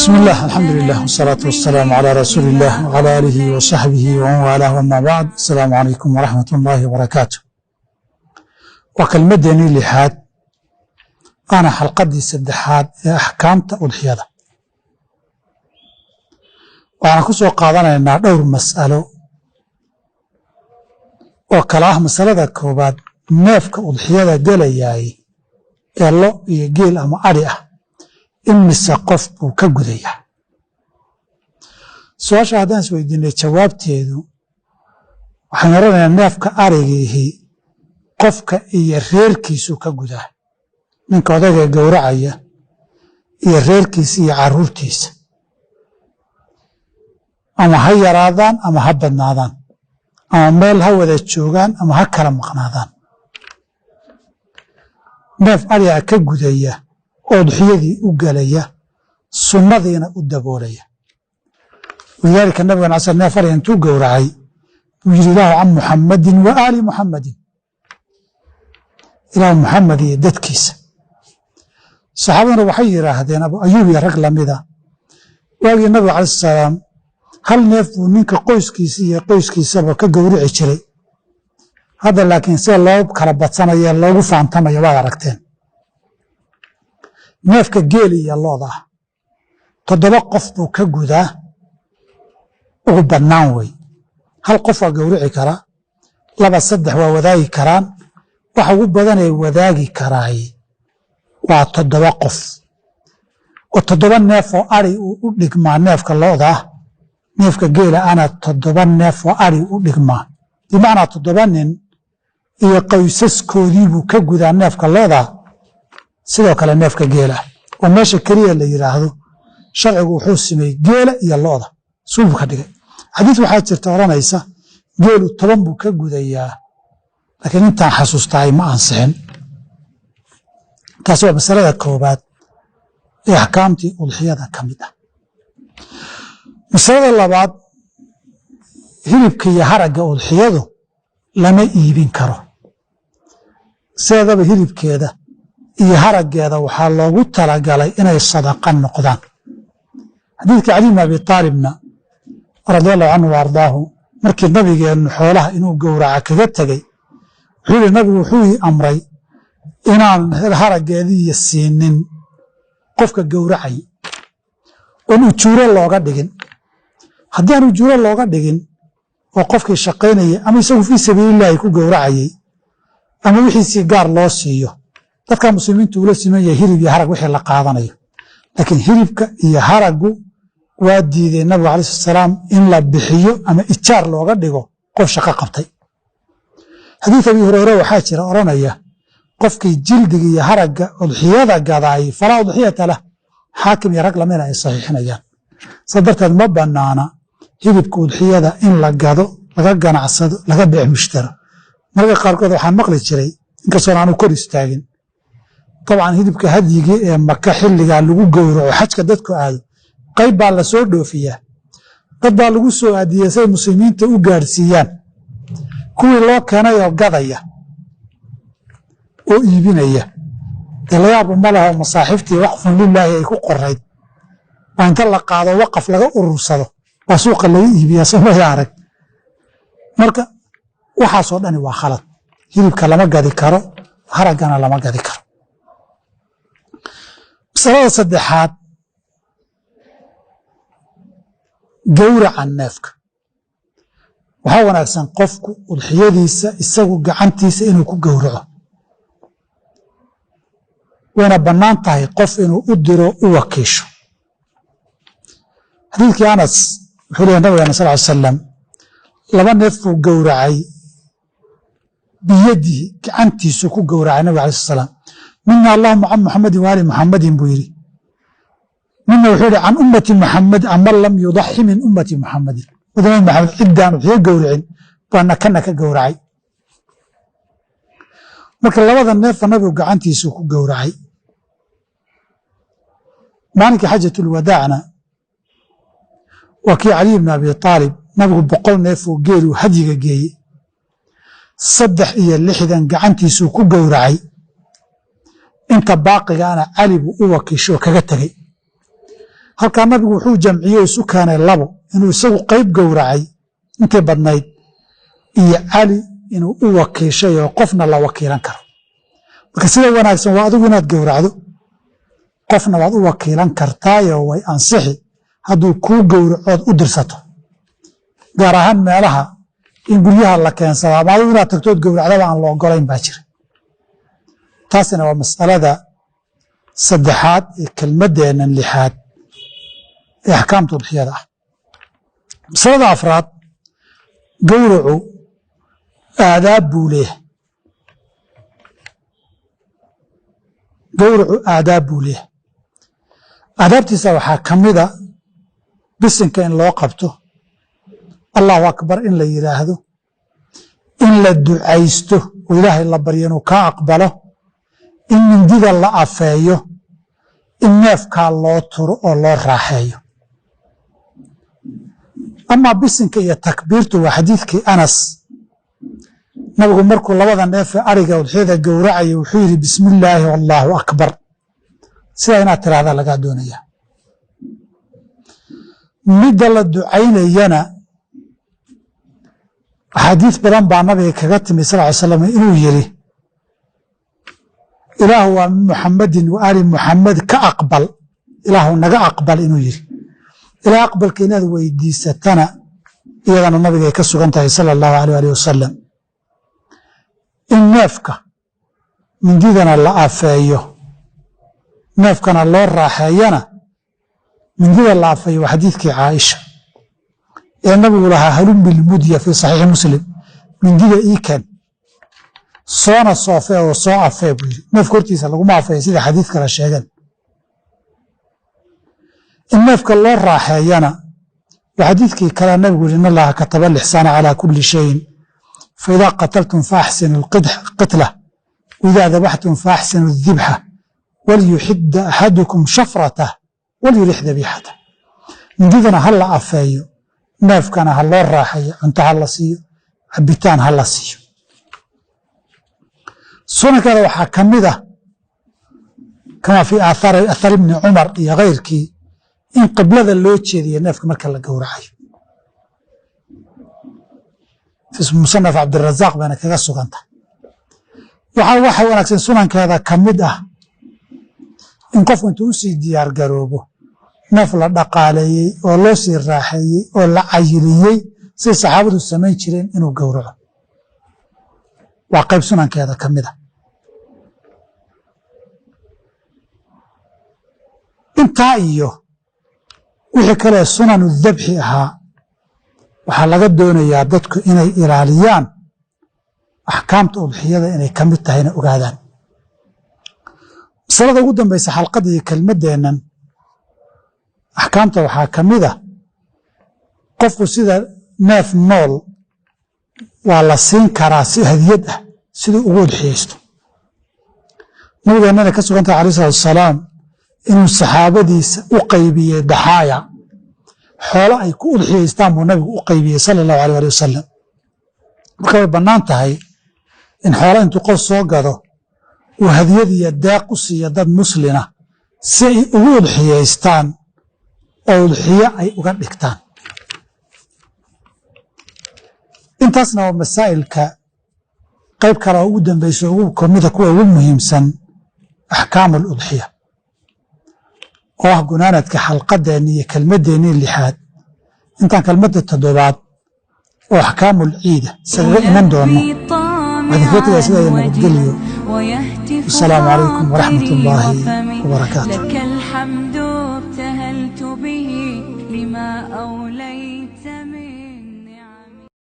بسم الله الحمد لله والصلاة والسلام على رسول الله وعلى آله وصحبه ومن والاه وما بعد. السلام عليكم ورحمة الله وبركاته. وكلمدني لحاد أنا حلقتي سدحاد أحكام أضحية وأنا كسو قادنا إن دور مسألة وكلاه مسألة كوباد نفك أضحية جلياي يلا يجيل أما أريح imise qof buu ka gudayaa. su-aasha haddaan is weydiinay jawaabteedu waxaan oranayaa neefka arigiihi qofka iyo reerkiisuu ka gudaa, ninka odayga gowracaya iyo reerkiisa iyo carruurtiisa, ama ha yaraadaan ama ha badnaadaan, ama meel ha wada joogaan ama ha kala maqnaadaan. neef ariga ka gudaya oo udxiyadii u galaya, sunnadiina u daboolaya. walidaalika nabigan asal neef ariga intuu gowracay buu yidhi ilaahu can muxammadin wa aali muxammadin, ilaahu muxamed iyo dadkiisa. saxaabaduna waxay yidhaahdeen abu ayuub iyo rag lamida waagii nabiga calaih salaam hal neef buu ninka qoyskiisa iyo qoyskiisaba ka gowrici jiray. hadda laakiin see loo kala badsanaya loogu faantamayo waad aragteen. neefka geeli iyo looda 7 qof buu ka gudaa ugu badnaan wey. hal qof waa gowrici karaa, 2 3 waa wadaagi karaan. waxa ugu badanay wadaagi karaay waa 7 qof oo 7 neef oo ari u dhigmaa neefka looda. neefka geela ana 7 neef oo ari u dhigmaa, bimacnaa 7 nin iyo qoysaskoodii buu ka gudaa neefka looda. sidoo kale neefka geela oo meesha keliya la yidhaahdo sharcigu wuxuu sameeyey geela iyo looda suubu ka dhigay. xadiis waxaa jirta odhanaysa geelu 10 buu ka gudayaa, laakiin intaan xasuustahay ma ansixin. taasi waa masalada koobaad ee axkaamtii udxiyada ka mid ah. masalada labaad, hilibka iyo haragga udxiyadu lama iibin karo. sideedaba hilibkeeda iyo haraggeeda waxaa loogu talagalay inay sadaqa noqdaan. xadiidka cali bn abi aalibna radiallahu canhu wa ardaahu markii nabigeennu xoolaha inuu gowraca kaga tegey wuxuu yihi nabigu wuxuu ii amray inaan haraggeediiyo siinin qofka gowracay oon ujuuro looga dhigin. haddii aan ujuuro looga dhigin oo qofkii shaqaynayay ama isagu fii sabiilillaahi ku gowracayey ama wixiisii gaar loo siiyo, dadka muslimiintu ula siman yahay hilib iyo harag wixii la qaadanayo. laakiin hilibka iyo haraggu waa diiday nabigu calaih salaam in la bixiyo ama ijaar looga dhigo qof shaqo qabtay. xadiis abi hureyre waxaa jira odhanaya qofkii jildiga iyo haragga udxiyada gadaayay falaa udxiyata lah. xaakim iyo rag lamina ay saxiixinayaan. saa darteed ma banaana hilibka udxiyada in la gado, laga ganacsado, laga beec mushtaro. mararka qaarkood waxaan maqli jiray inkastoon aanu kor istaagin, dabcan hilibka hadyigii ee maka xilligaa lagu gowraco xajka dadku aado qayb baa la soo dhoofiyaa, dad baa lagu soo aadiyey say muslimiinta u gaadhsiiyaan. kuwii loo keenayoo gadaya oo iibinaya dee layaaba ma laho masaaxiiftii waqfun lilaahi ay ku qorayd waa inta la qaado waqaf laga urursado waa suuqa laga iibiyaa soomaya arag. marka waxaasoo dhani waa khalad. hilibka lama gadi karo, haraggana lama gadi karo. masalada saddexaad, gowraca neefka. waxaa wanaagsan qofku udxiyadiisa isagu gacantiisa inuu ku gowraco. wayna bannaan tahay qof inuu u diro u wakiisho. xadiidkii anas wuxuu leeyahy nabigana sal ly salam 2 neef buu gowracay biyadihi, gacantiisu ku gowracay nabig alai salaam. mina allahuma can muxamadin waali muxamadin buu yidhi. mina wuxuu yihi can ummati muxamed aman lam yudaxi min ummati muxamadin. nabi maxamed ciddaan udxiyo gowricin baana kana ka gowracay. marka 2 neefa nabigu gacantiisu ku gowracay. maalinkii xajatulwadaacna waa kii cali bn abi aalib nabigu 100 neef oo geelu hadyiga geeyey, 63 gacantiisuu ku gowracay. inta baaqigaana cali buu u wakiisho kaga tegey. halkaa nabigu wuxuu jamciyey isu keenay labo inuu isagu qayb gowracay intii badnayd iyo cali inuu u wakiishay oo qofna la wakiilan karo. marka sida wanaagsan waa adigu inaad gowracdo, qofna waad u wakiilan kartaayo way ansixi hadduu kuu gowracood u dirsato, gaar ahaan meelaha in guryaha la keensado ama adigu inaad tagtood gowracdaba aan la ogolayn baa jira. taasina waa masalada saddexaad ee kelmaddeennan lixaad ee axkaamta udxiyada ah. masalada afraad, gowracu aadaab buu leeyahay. gowracu aadaab buu leeyahay. aadaabtiisa waxaa ka mida bisinka in loo qabto, allahu akbar in la yidhaahdo, in la ducaysto oo ilaahay la baryo inuu kaa aqbalo, in mindida la afeeyo, in neefkaa loo turo oo loo raaxeeyo. amaa bisinka iyo takbiirtu waa xadiidkii Anas, nabigu markuu labada neefee ariga udxiyada gowracaya wuxuu yidhi bismi illaahi wallaahu akbar. sidaa inaad tiraahdaa lagaa doonaya. midda la ducaynayana axaadiis badan baa nabiga kaga timi sal ly slam inuu yidhi ilaahu waa muxamadin wa aali muxamed ka aqbal, ilaahu naga aqbal inuu yidhi. ilaa aqbalka inaad weydiisatana iyadana nabiga ay ka sugan tahay sala allahu aleyh alih wasalam. in neefka mindidana la afeeyo, neefkana loo raaxeeyana, mindida la afeeyo waa xadiidkii caaisha ee nabigu lahaa halum bilmudya fii saxiixi muslim, mindida ii keen soona soofee oo soo afee buu yidhi. neefka hortiisa laguma afeeyo sida xadiid kale sheegeen. in neefka loo raaxeeyana waa xadiidkii kale nabigu yidhi in allaha kataba alixsaana calaa kulli shayin faidaa qataltum faaxsinu alqitla waidaa dabaxtum faaxsinu adibxa walyuxidda axadukum shafratah walyurix dabiixatah. mindidana ha la afeeyo, neefkana ha loo raaxeeyo, cunto ha la siiyo, cabitaan ha la siiyo. sunankeeda waxaa ka mid ah kama fii athar ibni cumar iyo kayrkii in qiblada loo jeediyo neefka marka la gowracayo. musanaf cabdirazaaq bayna kaga sugantah. waxa wanaagsan sunankeeda ka mid ah in qofku intuu usii diyaar garoobo neef la dhaqaaleeyey oo loo sii raaxeeyey oo la cayiliyey say saxaabadu samayn jireen inuu gowraco. waa qayb sunankeeda ka mid a. intaa iyo wixii kale sunanu dabxi ahaa waxaa laga doonayaa dadku inay ilaaliyaan axkaamta udxiyada inay ka mid tahayna ogaadaan. masalada ugu dambaysa xalqada iyo kelmaddeennan axkaamta waxaa ka mid a qofku sida neef nool waa la siin karaa si hadiyad ah siduu ugu udxiyaysto. nabigeennana ka sugantahay alayh salatu wasalaam inuu saxaabadiisa u qaybiyey daxaaya, xoolo ay ku udxiyaystaan buu nabigu u qaybiyey sala allahu aleh ali wasalam. marka way bannaan tahay in xoolo intuu qof soo gado uu hadiyad iyo deeq u siiyo dad muslina si ay ugu udxiyaystaan oo udxiyo ay uga dhigtaan. intaasna waa masaa'ilka qayb kale oo ugu dambayso ugu kamida kuwa ugu muhiimsan axkaamu aludxiya oo ah gunaanadka xalqadeenni iyo kelmaddeennii lixaad. intaan kelmadda toddobaad oo axkaamul ciida isaga iman doono waxaan sida ay nabadgeliyo. wasalaamu calaykum waraxmat ullaahi wabarakaatu.